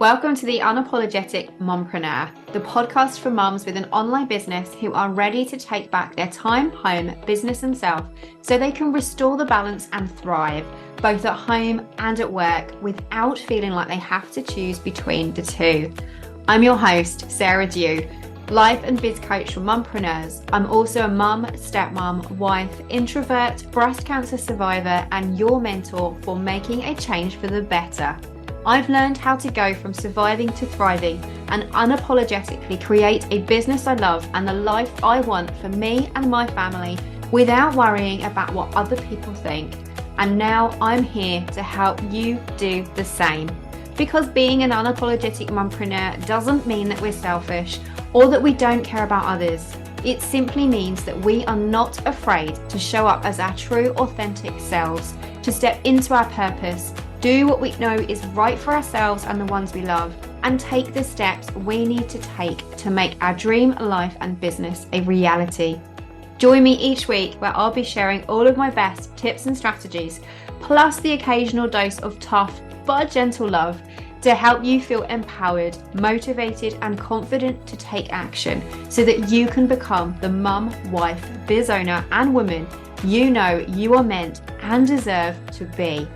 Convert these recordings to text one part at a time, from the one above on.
Welcome to the Unapologetic Mompreneur, the podcast for mums with an online business who are ready to take back their time, home, business, and self so they can restore the balance and thrive, both at home and at work, without feeling like they have to choose between the two. I'm your host, Sarah Dew, life and biz coach for mumpreneurs. I'm also a mum, stepmom, wife, introvert, breast cancer survivor, and your mentor for making a change for the better. I've learned how to go from surviving to thriving and unapologetically create a business I love and the life I want for me and my family without worrying about what other people think. And now I'm here to help you do the same. Because being an unapologetic mumpreneur doesn't mean that we're selfish or that we don't care about others. It simply means that we are not afraid to show up as our true, authentic selves, to step into our purpose, do what we know is right for ourselves and the ones we love, and take the steps we need to take to make our dream life and business a reality. Join me each week where I'll be sharing all of my best tips and strategies, plus the occasional dose of tough but gentle love to help you feel empowered, motivated, and confident to take action so that you can become the mum, wife, biz owner, and woman you know you are meant and deserve to be.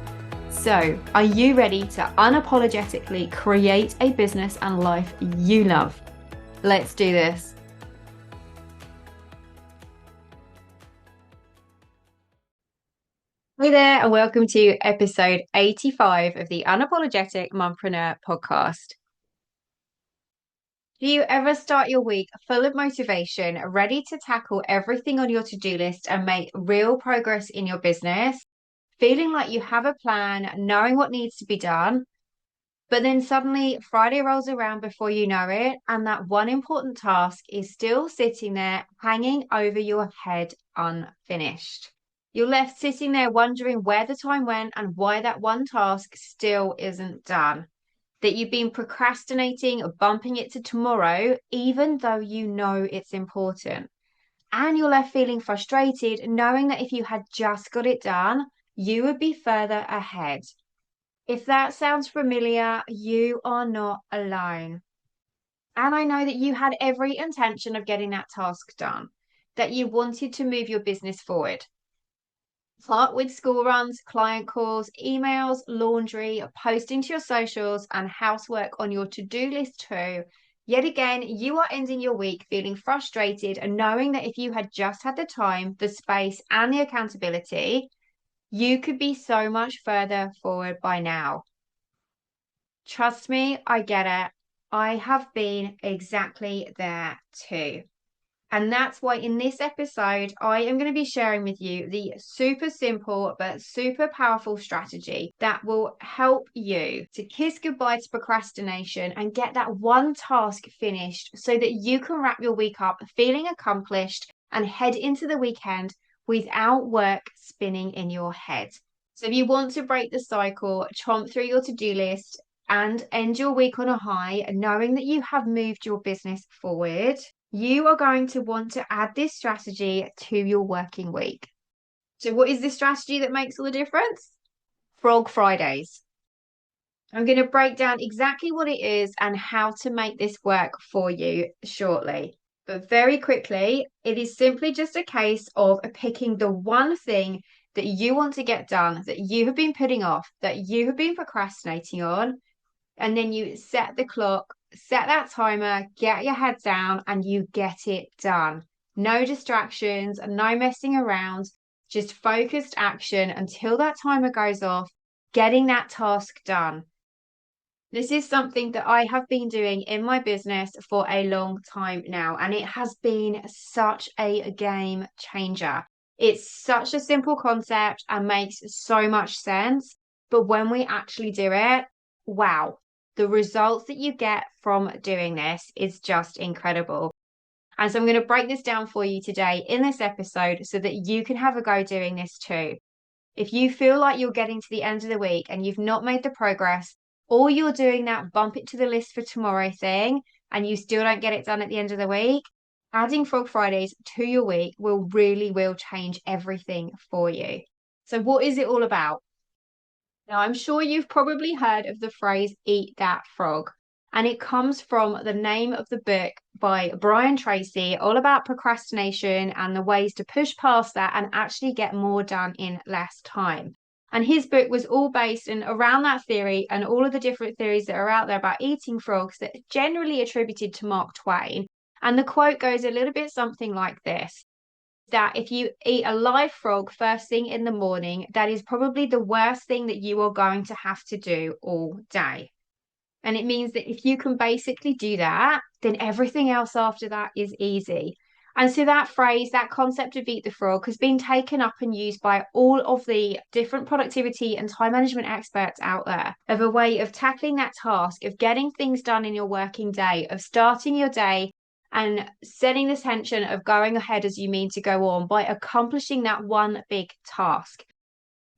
So, are you ready to unapologetically create a business and life you love? Let's do this. Hey there, and welcome to episode 85 of the Unapologetic Mompreneur podcast. Do you ever start your week full of motivation, ready to tackle everything on your to-do list and make real progress in your business? Feeling like you have a plan, knowing what needs to be done, but then suddenly Friday rolls around before you know it, and that one important task is still sitting there hanging over your head unfinished. You're left sitting there wondering where the time went and why that one task still isn't done. That you've been procrastinating or bumping it to tomorrow, even though you know it's important. And you're left feeling frustrated, knowing that if you had just got it done, you would be further ahead. If that sounds familiar, you are not alone. And I know that you had every intention of getting that task done, that you wanted to move your business forward. Start with school runs, client calls, emails, laundry, posting to your socials, and housework on your to-do list too. Yet again, you are ending your week feeling frustrated and knowing that if you had just had the time, the space, and the accountability, you could be so much further forward by now. Trust me, I get it. I have been exactly there too. And that's why in this episode, I am going to be sharing with you the super simple but super powerful strategy that will help you to kiss goodbye to procrastination and get that one task finished so that you can wrap your week up feeling accomplished and head into the weekend without work spinning in your head. So if you want to break the cycle, chomp through your to-do list and end your week on a high, knowing that you have moved your business forward, you are going to want to add this strategy to your working week. So what is the strategy that makes all the difference? Frog Fridays. I'm going to break down exactly what it is and how to make this work for you shortly. But very quickly, it is simply just a case of picking the one thing that you want to get done, that you have been putting off, that you have been procrastinating on, and then you set the clock, set that timer, get your head down, and you get it done. No distractions, no messing around, just focused action until that timer goes off, getting that task done. This is something that I have been doing in my business for a long time now, and it has been such a game changer. It's such a simple concept and makes so much sense, but when we actually do it, wow, the results that you get from doing this is just incredible. And so I'm going to break this down for you today in this episode so that you can have a go doing this too. If you feel like you're getting to the end of the week and you've not made the progress, or you're doing that bump it to the list for tomorrow thing and you still don't get it done at the end of the week, adding Frog Fridays to your week will change everything for you. So what is it all about? Now, I'm sure you've probably heard of the phrase eat that frog, and it comes from the name of the book by Brian Tracy, all about procrastination and the ways to push past that and actually get more done in less time. And his book was all based in around that theory and all of the different theories that are out there about eating frogs that are generally attributed to Mark Twain. And the quote goes a little bit something like this: that if you eat a live frog first thing in the morning, that is probably the worst thing that you are going to have to do all day. And it means that if you can basically do that, then everything else after that is easy. And so that phrase, that concept of eat the frog has been taken up and used by all of the different productivity and time management experts out there of a way of tackling that task, of getting things done in your working day, of starting your day and setting the tension of going ahead as you mean to go on by accomplishing that one big task.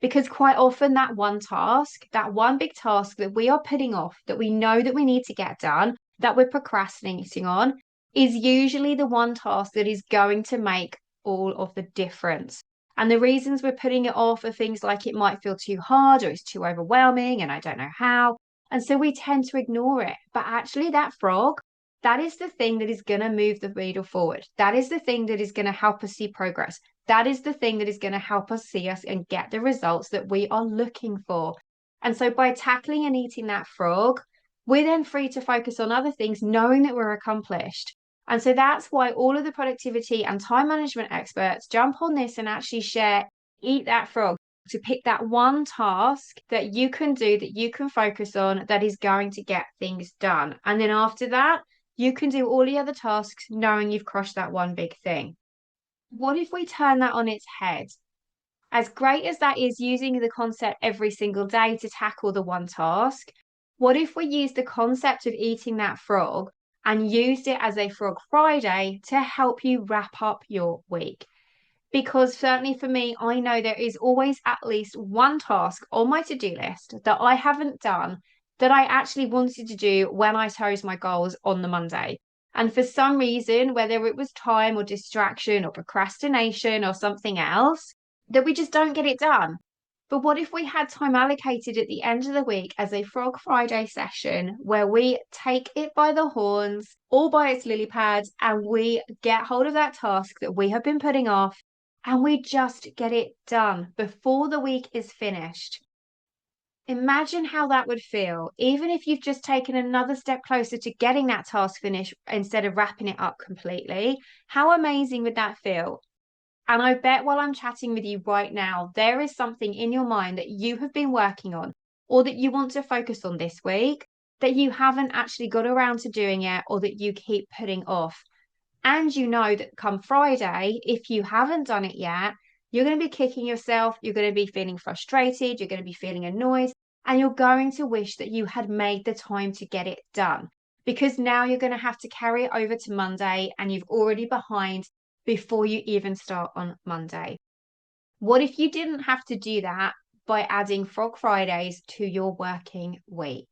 Because quite often, that one task, that one big task that we are putting off, that we know that we need to get done, that we're procrastinating on, is usually the one task that is going to make all of the difference. And the reasons we're putting it off are things like it might feel too hard or it's too overwhelming and I don't know how. And so we tend to ignore it. But actually, that frog, that is the thing that is going to move the needle forward. That is the thing that is going to help us see progress. That is the thing that is going to help us see us and get the results that we are looking for. And so by tackling and eating that frog, we're then free to focus on other things, knowing that we're accomplished. And so that's why all of the productivity and time management experts jump on this and actually share eat that frog, to pick that one task that you can do, that you can focus on, that is going to get things done. And then after that, you can do all the other tasks knowing you've crushed that one big thing. What if we turn that on its head? As great as that is, using the concept every single day to tackle the one task, what if we use the concept of eating that frog and used it as a Frog Friday to help you wrap up your week? Because certainly for me, I know there is always at least one task on my to-do list that I haven't done that I actually wanted to do when I chose my goals on the Monday. And for some reason, whether it was time or distraction or procrastination or something else, that we just don't get it done. But what if we had time allocated at the end of the week as a Frog Friday session where we take it by the horns, all by its lily pads, and we get hold of that task that we have been putting off and we just get it done before the week is finished? Imagine how that would feel, even if you've just taken another step closer to getting that task finished instead of wrapping it up completely. How amazing would that feel? And I bet while I'm chatting with you right now, there is something in your mind that you have been working on or that you want to focus on this week that you haven't actually got around to doing yet or that you keep putting off. And you know that come Friday, if you haven't done it yet, you're going to be kicking yourself, you're going to be feeling frustrated, you're going to be feeling annoyed, and you're going to wish that you had made the time to get it done. Because now you're going to have to carry it over to Monday and you've already behind before you even start on Monday. What if you didn't have to do that by adding Frog Fridays to your working week?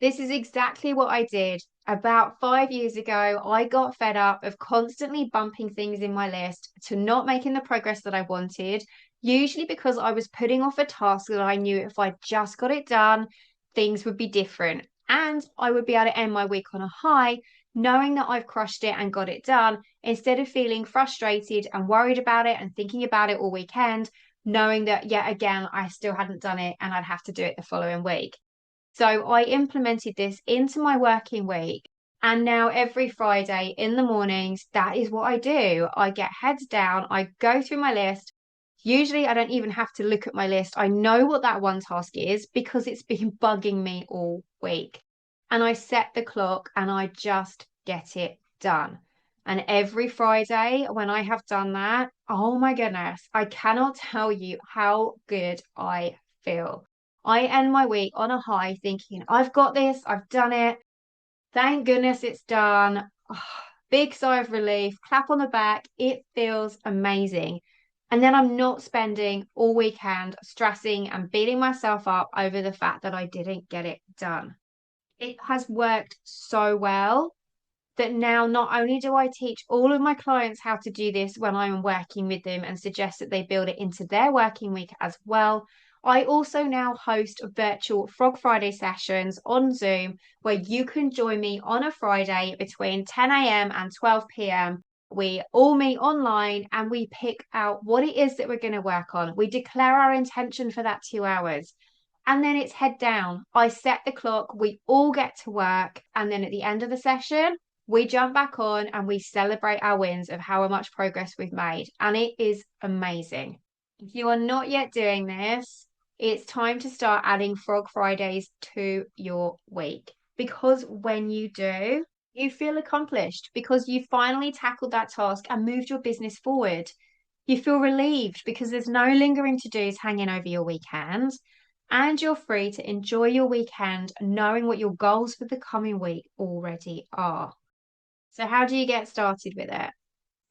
This is exactly what I did. About 5 years ago, I got fed up of constantly bumping things in my list to not making the progress that I wanted, usually because I was putting off a task that I knew if I just got it done, things would be different. And I would be able to end my week on a high, knowing that I've crushed it and got it done, instead of feeling frustrated and worried about it and thinking about it all weekend, knowing that yet again, I still hadn't done it and I'd have to do it the following week. So I implemented this into my working week. And now every Friday in the mornings, that is what I do. I get heads down, I go through my list. Usually, I don't even have to look at my list. I know what that one task is because it's been bugging me all week. And I set the clock and I just get it done. And every Friday, when I have done that, oh my goodness, I cannot tell you how good I feel. I end my week on a high thinking, I've got this, I've done it. Thank goodness it's done. Oh, big sigh of relief, clap on the back. It feels amazing. And then I'm not spending all weekend stressing and beating myself up over the fact that I didn't get it done. It has worked so well that now not only do I teach all of my clients how to do this when I'm working with them and suggest that they build it into their working week as well, I also now host virtual Frog Friday sessions on Zoom where you can join me on a Friday between 10 a.m. and 12 p.m. We all meet online and we pick out what it is that we're going to work on. We declare our intention for that 2 hours and then it's head down. I set the clock, we all get to work, and then at the end of the session, we jump back on and we celebrate our wins of how much progress we've made. And it is amazing. If you are not yet doing this, it's time to start adding Frog Fridays to your week because when you do, you feel accomplished because you finally tackled that task and moved your business forward. You feel relieved because there's no lingering to-dos hanging over your weekend, and you're free to enjoy your weekend knowing what your goals for the coming week already are. So, how do you get started with it?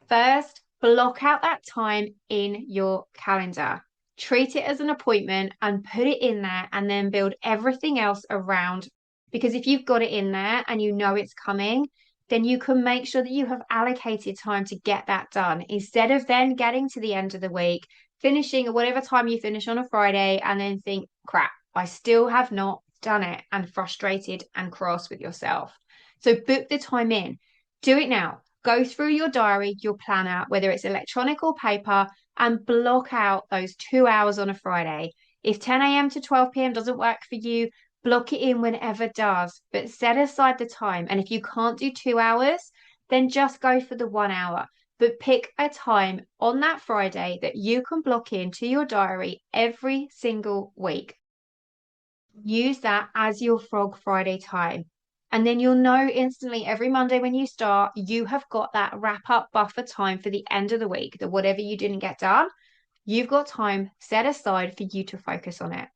First, block out that time in your calendar. Treat it as an appointment and put it in there and then build everything else around. Because if you've got it in there and you know it's coming, then you can make sure that you have allocated time to get that done instead of then getting to the end of the week, finishing at whatever time you finish on a Friday and then think, crap, I still have not done it, and frustrated and cross with yourself. So book the time in. Do it now. Go through your diary, your planner, whether it's electronic or paper, and block out those 2 hours on a Friday. If 10 a.m. to 12 p.m. doesn't work for you, block it in whenever it does, but set aside the time. And if you can't do 2 hours, then just go for the 1 hour. But pick a time on that Friday that you can block into your diary every single week. Use that as your Frog Friday time. And then you'll know instantly every Monday when you start, you have got that wrap up buffer time for the end of the week, that whatever you didn't get done, you've got time set aside for you to focus on it.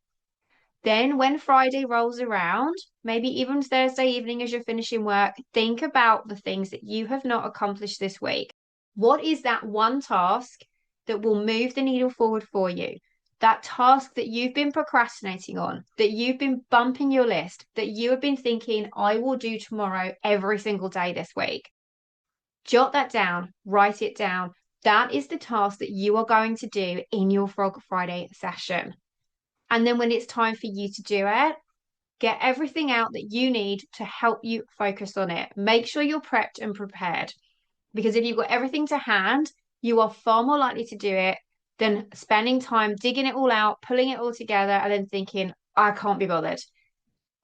Then when Friday rolls around, maybe even Thursday evening as you're finishing work, think about the things that you have not accomplished this week. What is that one task that will move the needle forward for you? That task that you've been procrastinating on, that you've been bumping your list, that you have been thinking, I will do tomorrow every single day this week. Jot that down, write it down. That is the task that you are going to do in your Frog Friday session. And then when it's time for you to do it, get everything out that you need to help you focus on it. Make sure you're prepped and prepared. Because if you've got everything to hand, you are far more likely to do it than spending time digging it all out, pulling it all together, and then thinking, I can't be bothered.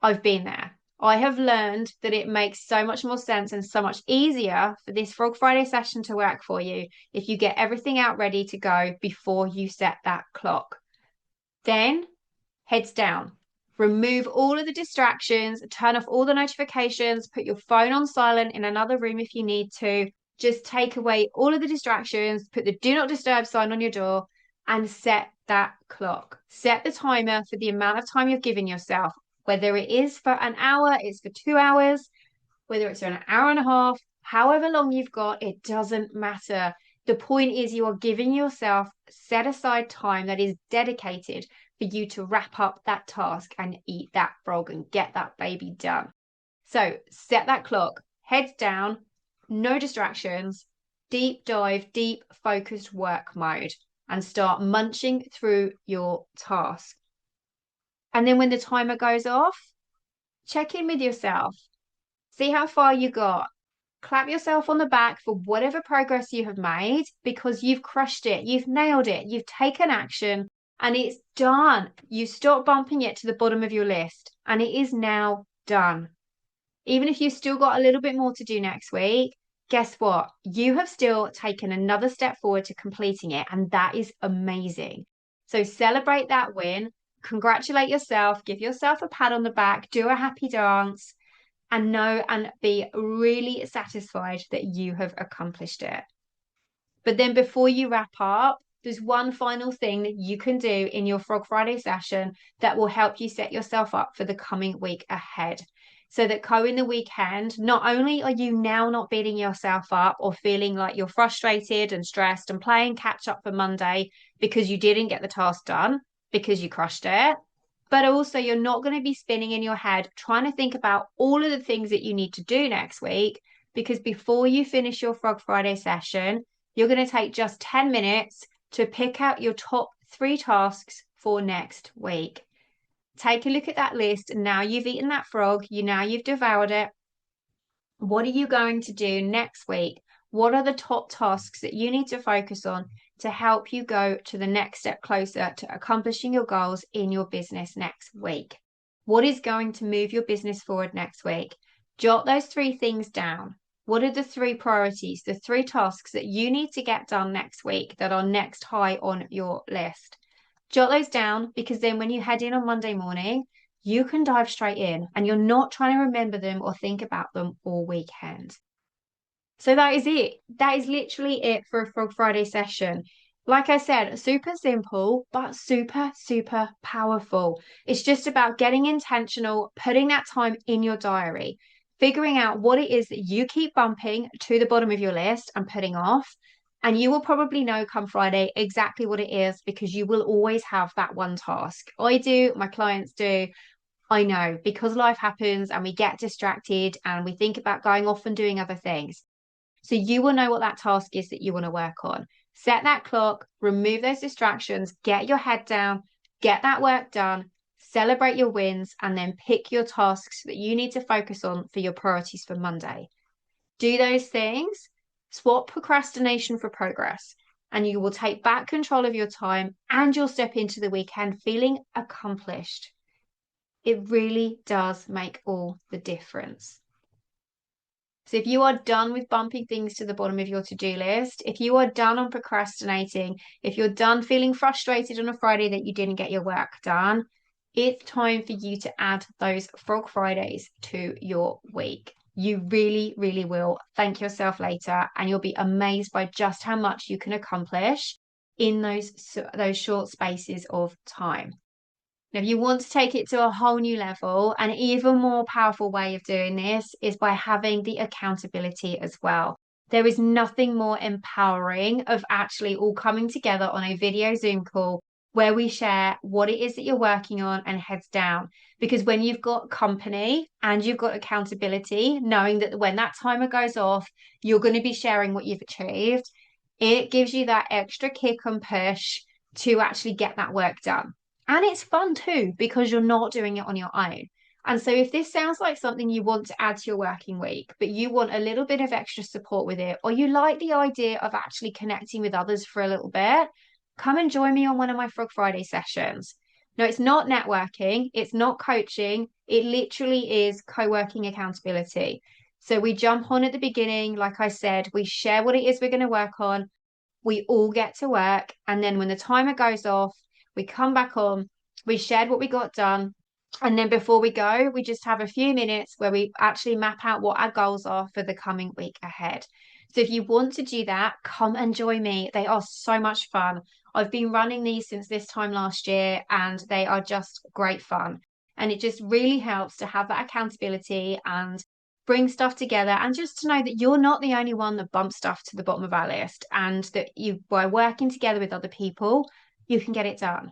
I've been there. I have learned that it makes so much more sense and so much easier for this Frog Friday session to work for you if you get everything out ready to go before you set that clock. Then heads down. Remove all of the distractions, turn off all the notifications, put your phone on silent in another room if you need to. Just take away all of the distractions, put the do not disturb sign on your door, and set that clock. Set the timer for the amount of time you're giving yourself, whether it is for an hour, it's for 2 hours, whether it's for an hour and a half, however long you've got, it doesn't matter. The point is you are giving yourself set aside time that is dedicated for you to wrap up that task and eat that frog and get that baby done. So set that clock, heads down, no distractions, deep dive, deep focused work mode, and start munching through your task. And then when the timer goes off, check in with yourself. See how far you got. Clap yourself on the back for whatever progress you have made because you've crushed it, you've nailed it, you've taken action, and it's done. You stop bumping it to the bottom of your list, and it is now done. Even if you've still got a little bit more to do next week, guess what? You have still taken another step forward to completing it, and that is amazing. So celebrate that win, congratulate yourself, give yourself a pat on the back, do a happy dance, and know and be really satisfied that you have accomplished it. But then before you wrap up, there's one final thing that you can do in your Frog Friday session that will help you set yourself up for the coming week ahead. So that in the weekend, not only are you now not beating yourself up or feeling like you're frustrated and stressed and playing catch up for Monday because you didn't get the task done because you crushed it, but also you're not going to be spinning in your head trying to think about all of the things that you need to do next week, because before you finish your Frog Friday session, you're going to take just 10 minutes to pick out your top 3 tasks for next week. Take a look at that list. Now you've eaten that frog, you've devoured it. What are you going to do next week? What are the top tasks that you need to focus on to help you go to the next step closer to accomplishing your goals in your business next week? What is going to move your business forward next week? Jot those 3 things down. What are the 3 priorities, the 3 tasks that you need to get done next week that are next high on your list? Jot those down, because then when you head in on Monday morning, you can dive straight in and you're not trying to remember them or think about them all weekend. So that is it. That is literally it for a Frog Friday session. Like I said, super simple, but super, super powerful. It's just about getting intentional, putting that time in your diary, figuring out what it is that you keep bumping to the bottom of your list and putting off. And you will probably know come Friday exactly what it is, because you will always have that one task. I do, my clients do. I know, because life happens and we get distracted and we think about going off and doing other things. So you will know what that task is that you want to work on. Set that clock, remove those distractions, get your head down, get that work done, celebrate your wins, and then pick your tasks that you need to focus on for your priorities for Monday. Do those things, swap procrastination for progress, and you will take back control of your time and you'll step into the weekend feeling accomplished. It really does make all the difference. So if you are done with bumping things to the bottom of your to-do list, if you are done on procrastinating, if you're done feeling frustrated on a Friday that you didn't get your work done, it's time for you to add those Frog Fridays to your week. You really, really will thank yourself later, and you'll be amazed by just how much you can accomplish in those short spaces of time. Now, if you want to take it to a whole new level, an even more powerful way of doing this is by having the accountability as well. There is nothing more empowering of actually all coming together on a video Zoom call where we share what it is that you're working on and heads down. Because when you've got company and you've got accountability, knowing that when that timer goes off, you're going to be sharing what you've achieved, it gives you that extra kick and push to actually get that work done. And it's fun too, because you're not doing it on your own. And so if this sounds like something you want to add to your working week, but you want a little bit of extra support with it, or you like the idea of actually connecting with others for a little bit, come and join me on one of my Frog Friday sessions. No, it's not networking, it's not coaching, it literally is co-working accountability. So we jump on at the beginning, like I said, we share what it is we're going to work on, we all get to work, and then when the timer goes off, we come back on, we shared what we got done, and then before we go, we just have a few minutes where we actually map out what our goals are for the coming week ahead. So if you want to do that, come and join me. They are so much fun. I've been running these since this time last year, and they are just great fun. And it just really helps to have that accountability and bring stuff together, and just to know that you're not the only one that bumps stuff to the bottom of our list, and that you, by working together with other people, you can get it done.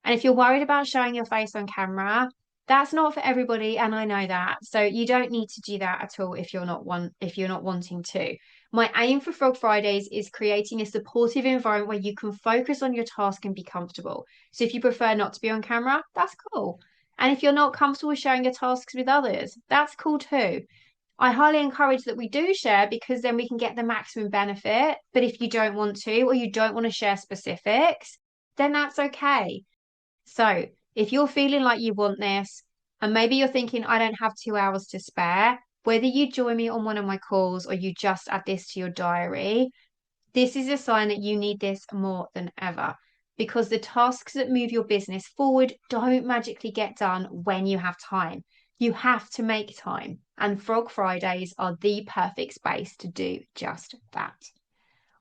And if you're worried about showing your face on camera, that's not for everybody, and I know that. So you don't need to do that at all if you're not wanting to. My aim for Frog Fridays is creating a supportive environment where you can focus on your task and be comfortable. So if you prefer not to be on camera, that's cool. And if you're not comfortable with sharing your tasks with others, that's cool too. I highly encourage that we do share, because then we can get the maximum benefit. But if you don't want to, or you don't want to share specifics, then that's okay. So if you're feeling like you want this, and maybe you're thinking, I don't have 2 hours to spare, whether you join me on one of my calls or you just add this to your diary, this is a sign that you need this more than ever. Because the tasks that move your business forward don't magically get done when you have time. You have to make time. And Frog Fridays are the perfect space to do just that.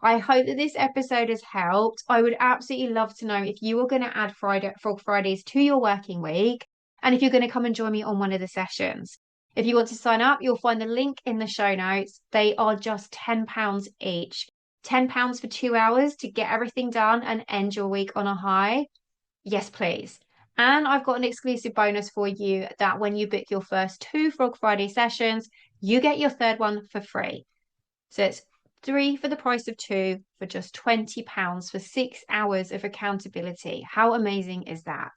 I hope that this episode has helped. I would absolutely love to know if you are going to add Frog Fridays to your working week, and if you're going to come and join me on one of the sessions. If you want to sign up, you'll find the link in the show notes. They are just £10 each. £10 for 2 hours to get everything done and end your week on a high. Yes, please. And I've got an exclusive bonus for you, that when you book your first 2 Frog Friday sessions, you get your third one for free. So it's 3 for the price of 2 for just £20 for 6 hours of accountability. How amazing is that?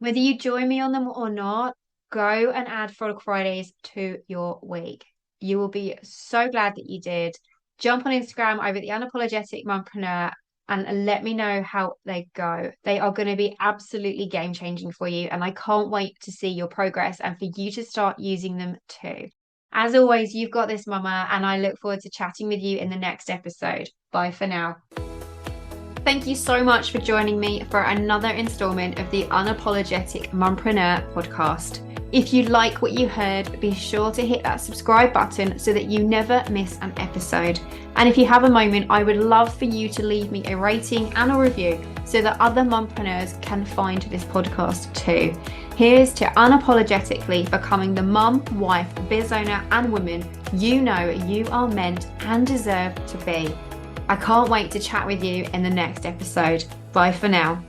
Whether you join me on them or not, go and add Frolic Fridays to your week. You will be so glad that you did. Jump on Instagram over at the Unapologetic Mompreneur and let me know how they go. They are going to be absolutely game changing for you, and I can't wait to see your progress and for you to start using them too. As always, you've got this, Mama, and I look forward to chatting with you in the next episode. Bye for now. Thank you so much for joining me for another installment of the Unapologetic Mompreneur podcast. If you like what you heard, be sure to hit that subscribe button so that you never miss an episode. And if you have a moment, I would love for you to leave me a rating and a review so that other mompreneurs can find this podcast too. Here's to unapologetically becoming the mum, wife, biz owner, and woman you know you are meant and deserve to be. I can't wait to chat with you in the next episode. Bye for now.